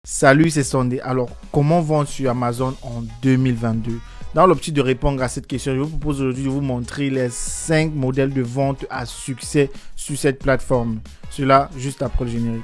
Salut, c'est Sondé. Alors, comment vendre sur Amazon en 2022? Dans l'optique de répondre à cette question, je vous propose aujourd'hui de vous montrer les 5 modèles de vente à succès sur cette plateforme. Cela juste après le générique.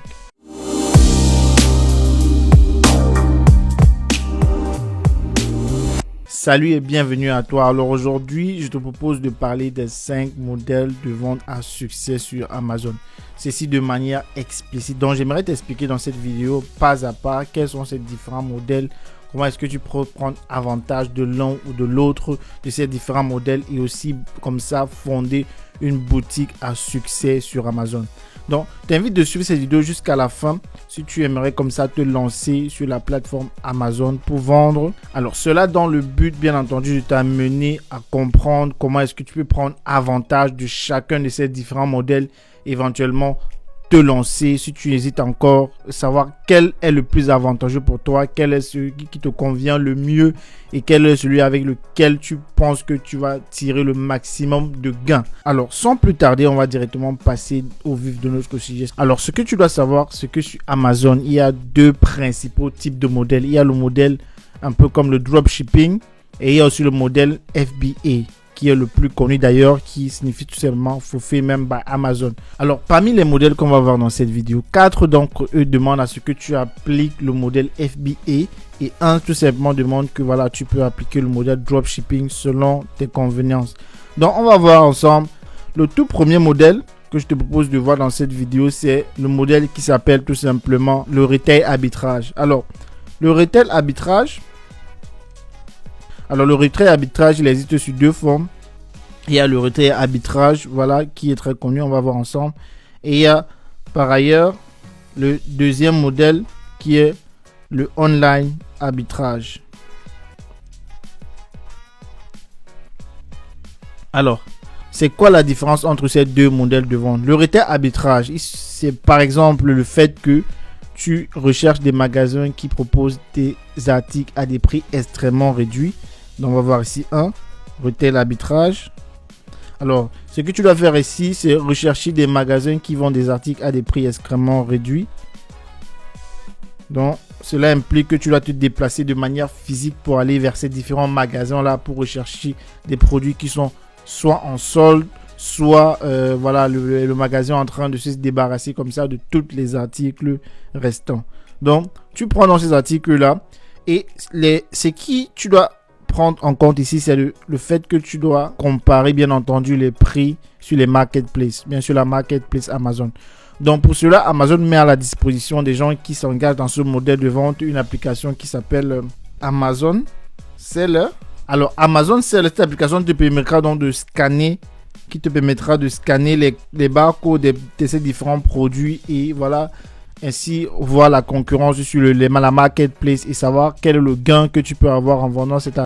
Salut et bienvenue à toi. Alors aujourd'hui, je te propose de parler des 5 modèles de vente à succès sur Amazon. Ceci de manière explicite. Donc j'aimerais t'expliquer dans cette vidéo pas à pas quels sont ces différents modèles. Comment est-ce que tu peux prendre avantage de l'un ou de l'autre de ces différents modèles et aussi comme ça fonder une boutique à succès sur Amazon. Donc, je t'invite de suivre cette vidéo jusqu'à la fin si tu aimerais comme ça te lancer sur la plateforme Amazon pour vendre. Alors, cela dans le but, bien entendu, de t'amener à comprendre comment est-ce que tu peux prendre avantage de chacun de ces différents modèles, éventuellement te lancer si tu hésites encore, savoir quel est le plus avantageux pour toi, quel est celui qui te convient le mieux et quel est celui avec lequel tu penses que tu vas tirer le maximum de gains. Alors sans plus tarder, on va directement passer au vif de notre sujet. Alors ce que tu dois savoir, c'est que sur Amazon, il y a deux principaux types de modèles. Il y a le modèle un peu comme le dropshipping et il y a aussi le modèle FBA, qui est le plus connu d'ailleurs, qui signifie tout simplement Fulfillment by Amazon. Alors, parmi les modèles qu'on va voir dans cette vidéo, 4 d'entre eux demandent à ce que tu appliques le modèle FBA et un tout simplement demande que voilà, tu peux appliquer le modèle dropshipping selon tes conveniences. Donc, on va voir ensemble le tout premier modèle que je te propose de voir dans cette vidéo, c'est le modèle qui s'appelle tout simplement le retail arbitrage. Alors, le retail arbitrage, il existe sur deux formes. Il y a le retail arbitrage, voilà, qui est très connu, on va voir ensemble. Et il y a par ailleurs le deuxième modèle qui est le online arbitrage. Alors, c'est quoi la différence entre ces deux modèles de vente? Le retail arbitrage, c'est par exemple le fait que tu recherches des magasins qui proposent des articles à des prix extrêmement réduits. Donc on va voir ici un retail arbitrage. Alors ce que tu dois faire ici, c'est rechercher des magasins qui vendent des articles à des prix extrêmement réduits. Donc cela implique que tu dois te déplacer de manière physique pour aller vers ces différents magasins là pour rechercher des produits qui sont soit en solde, soit voilà le magasin en train de se débarrasser comme ça de tous les articles restants. Donc tu prends dans ces articles là et ce qui tu dois prendre en compte ici, c'est le fait que tu dois comparer bien entendu les prix sur les marketplaces, bien sûr la marketplace Amazon. Donc pour cela, Amazon met à la disposition des gens qui s'engagent dans ce modèle de vente une application qui s'appelle Amazon Seller. Alors Amazon Seller, cette application te permettra donc de scanner, les barcodes de ces différents produits et voilà, ainsi voir la concurrence sur la marketplace et savoir quel est le gain que tu peux avoir en vendant cette